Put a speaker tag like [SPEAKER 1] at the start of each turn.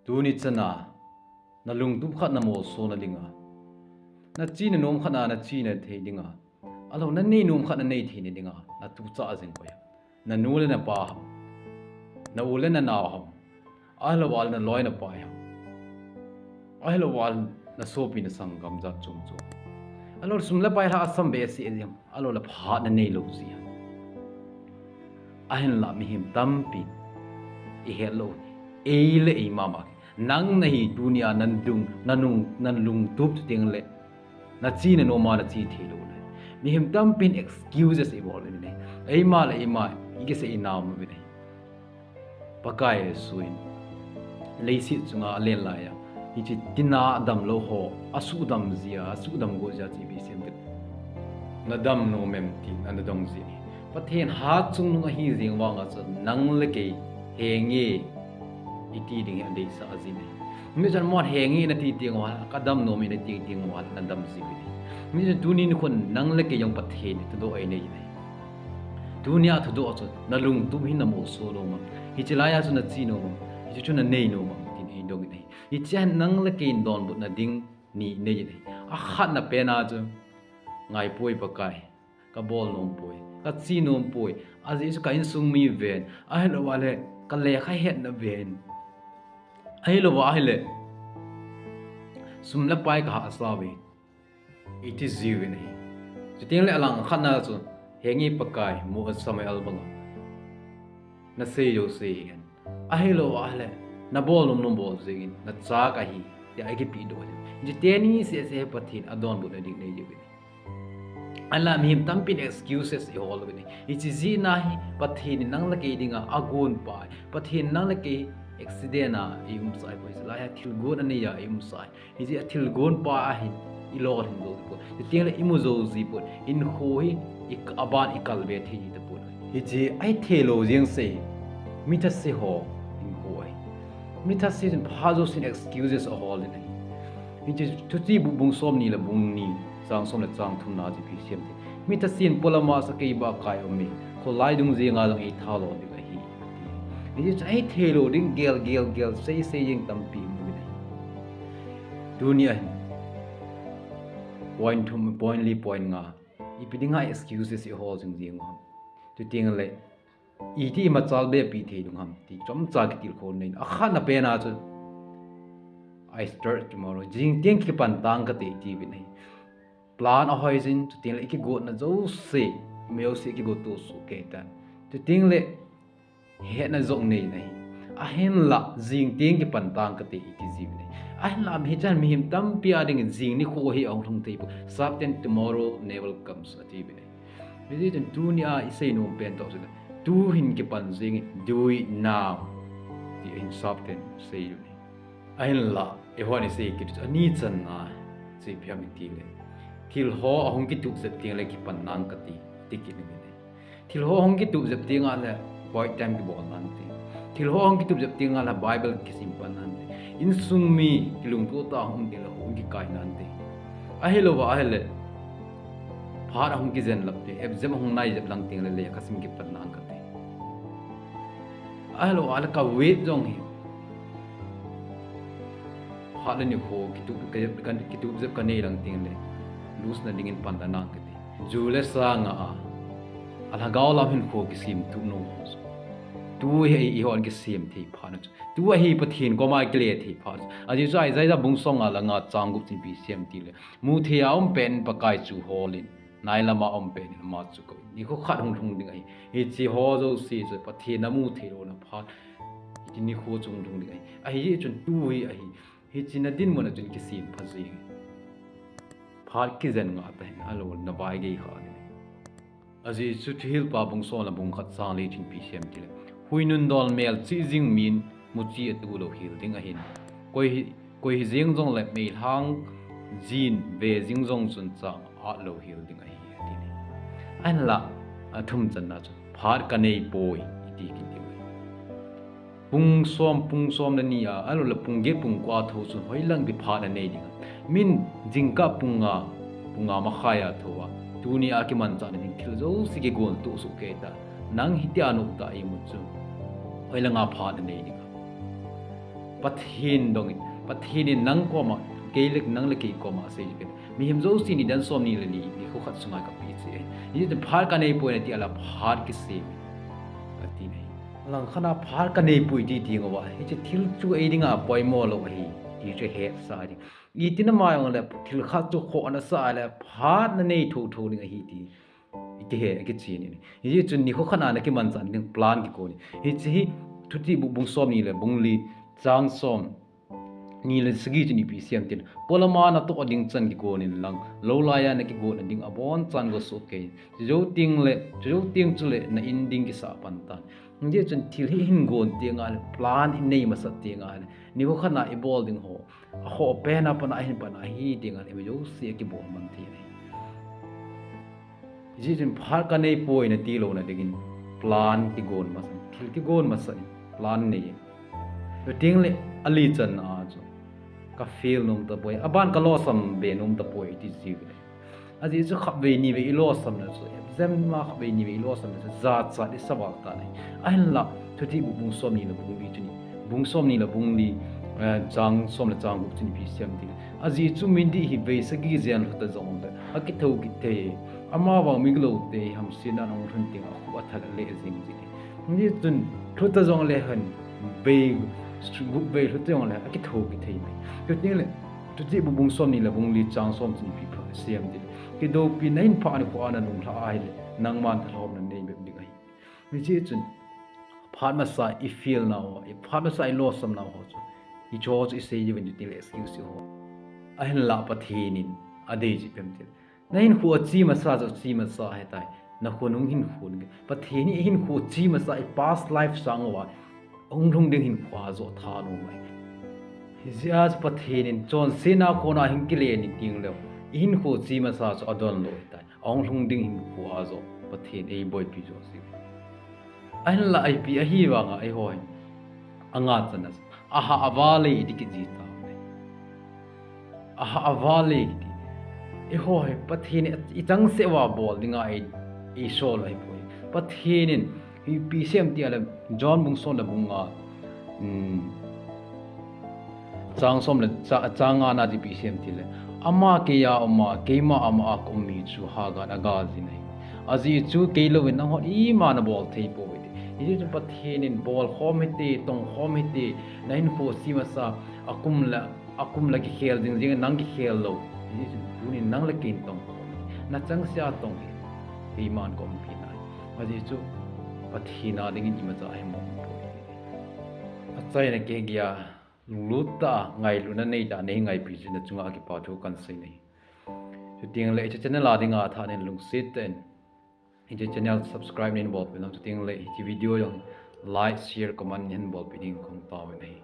[SPEAKER 1] tu ni chana na lung tu khat na mo so na dinga na chi na nom khana na chi na the dinga alo na nei nom khat na nei the ni dinga na tu cha jing ko ya na nu le na pa na u le na na ham alo wal na loi na pa ya alo wal na so pi na sang gam ja chung chu alo sum la pai ha asam be si em alo la pha na nei lo si ahin la mi him tam pi i hello e le e mama nang nahi dunia nan lung tup ting le na chi na no ma na chi thi lo ne mi him tam pin excuses e bol ne ei ma ige se inam mi ne pakai suin leisi chunga len la ya hi chi tina dam lo ho asu dam zia asu dam go ja chi bi sem na dam no mem ti na dong zi ni pathen ha chung no hi jing wa nga cha nang le ke hengi iti ding ande sa azine mi jan mo hengi na ti ting wa kadam no mi na ti ting wa na dam zi bi mi jan tu ni kon nang le ke yong pathe ni to do ai nei nei dunia to do cho na lung tu hi na mo so lo ma hi chilaya chu na chi no ma hi chu na nei no ma ti nei dong nei hi chan nang le ke don bu na ding ni nei nei a khat na pe na chu ngai poi pa kai ka bol nom poi ka chi nom poi a ji chu ka in sung mi ven a hello wale ka le khai het na ven ai lo wa hele sum la pai ka aslawi it is you ne chiting le alang khana chu hengi pakai mu samai albanga na se yo se en ai lo wa hele na bol nom bol zingin na cha ka hi ya ai ki pi do ji teni se pathin adon bu na dik nei ji ala mi him tam pin excuses e hol ni ichi zi na hi pathin nang la ke dinga agun pai pathin nang la ke accident a im sai poi la ya thil gon ani ya im sai iji thil gon pa a hin i lo hin do po tiang la imu zo zi po in khoi ik aban ikal be thi te po iji ai thelo jeng se mi ta se ho in khoi mi ta se in pha zo sin excuses a hol ni iji tuti bu bung som ni la bung ni sang som la chang thum na ji pi sem te mi ta sin polama sa ke ba kai o mi kho lai dung je nga lang i tha lo ni ga hi ni ai thelo ding gel sei yeng tam pi mu ni dunia point nga i pi dinga excuses i hol jing jing ngam tu ting le i ti ma chal be pi the dung ham ti chom cha ki til khon nei a kha na pe na chu I start tomorrow jing tiang ki pan tang ka te ti bi nei plan a hoizin tu ting le ki go na zo se meo se ki go to su ke tan tu ting le he na zong nei nei a hen la jing tiang ki pan tang ka te ti ji nei a hen la mi chan mi him tam pia ding jing ni kho hi ong thong te pu sabten tomorrow never comes a ti bi nei mi ji dunia I say no pen to su tu hin ki pan jing do it now ti in sabten say you nei a hen la e ho ni se ki ani chan na si phya mi ti le thil ho ahong ki tu zep ting le ki pan nang ka ti ki ni ne thil ho hong ki tu zep ting a le boy time ki bol nan ti thil ho hong ki tu zep ting a la bible ki sim pan nan ti in sung mi kilung tu ta hong ti la hong ki kai nan ti a hello wa hele phar hong ki zen lap ti eb zem hong nai zep lang ting le ka sim ki pan nang ka ti a hello ala ka wait jong hi phar le ni ho ki tu zep ka nei lang ting le lus na dingin pan na ka ti jule sa nga ala gaw lam hin kho ki sim tu no tu he I hon ki sim thi phan tu he pathin ko ma kle thi phan aji zai zai da bung song ala nga chang gup tin pi sim ti le mu the aum pen pakai chu holin nai lama om pen ma chu ko ni ko khat hung thung ding ai he chi ho zo si zo pathin na mu the ro na phan ti ni kho chung thung ding ai hi chun tu hi chi na din mo na chun ki sim phazi phar ki zen nga ta alo na bai ge kha ni aji chu thil pa bung so la bung khat sang le thin pi sem ti le huinun dol mel chi jing min mu chi atu lo hil ding a hin koi hi jing jong le me hang jin ve jing jong chun cha a lo hil ding a hi ti ni an la athum chan na chu phar ka nei poi ti ki ti pung som na ni a alo la pung ge pung kwa tho chu hoi lang bi phar na nei ding min jingka punga ma khaya thowa dunia ki man chan ni thil zo si ge gon tu su ke ta nang hitia nu ta I mu chu hoilanga pha de nei ni pathin dong pathin in nang ko ma kelik nang le ki ko ma se ken mi him zo si ni dan som ni le ni ko khat sunga ka pi che ni de phar ka nei po ne ti ala phar ki se ati nei lang khana phar ka nei pui ti ti ngo wa he che thil chu e dinga poi mo lo hi ti che he sa di i tin ma yong le thil kha chu kho na sa le phar na nei thu thu ni hi ti ite he ke chi ni hi chu ni kho khana na ki man chan ning plan ki ko ni hi chi thuti bu bung som ni le bung li chang som ni le sigi ni pi siam tin polama na to ding chan ki ko ni lang lo la ya na ki go na ding abon chan go so ke jo ting chu le na in ding ki sa pan tan nge chun thil hi hin gon tinga plan in nei ma sa tinga ni ho khana i bol ding ho pe na pa na hin pa na hi tinga le jo se ki bol man thi nei ji jin phar ka nei poi na ti lo na dingin plan ki gon ma sa thil ki gon ma sa plan nei yo ting le ali chan a chu ka feel num ta boy aban ka lo sam be num ta poi ti ji le aji chu khap ve ni ve i lo sam na chu zem ma khap ve ni ve i lo sam na za cha di sa ba ta nei ahin la thuti bu bung som ni na bung bi chu ni bung som ni la bung li chang som la chang bu chu ni pi siam ti aji chu min di hi ve sa gi zen ta zong da akit thau ki te ama wa mi glo te ham sina nong thun ting a khu athal le jing ji ni chun thuta zong le han be gu be thuta zong le akit thau ki te mai yo ting le thuti bu bung som ni la bung li chang som chu ni pi pha siam ti ki do pi nain pha ni ko ana nong tha ai le nang man tha lom na nei be ding ai mi ji chun phat ma sa I feel now I phat ma sa I lost some now ho chu I George is say when you tell excuse you ho ahin la pathinin ade ji pem til nain khu chi ma sa jo chi ma sa hai tai na khonung hin khun ge pathini hin khu chi ma sa I past life sang wa ong thung ding hin khwa zo tha no mai hizias pathinin chon sina kona hin ki le ni ting le hin khu chi ma sa cho adon lo tai ong thung ding hin khwa zo pathin ei boy pi jo si ahin la ai pi a hi wa nga ai hoi anga chanas aha avale dikki ji ta aha avale di e hoi pathini I chang se wa bol dinga ai show lai poi pathinin hi pi sem ti ala john bung son la bunga chang som la chang ana di pi sem ti le ama ke ya ama ke ma ama ko mi chu ha ga na ga ji nei aji chu ke lo win na hot I ma na bol thei po I ju pathinin bol khomiti tong khomiti nain fo simasa akum la ki khel jing nang ki khel lo I ju punin nang la kin tong na chang sia tong hi man kom pi na aji chu pathina ding I ma cha ai mo achai na ke gya luta ngai lu na nei da nei ngai pi ju na chunga ki pa thu kan sei nei chu ting le cha channel la dinga tha nen lung sit ten Ini channel subscribe nin bol pinam tu ting le hi video yang like share comment nin bol pining kong taw nei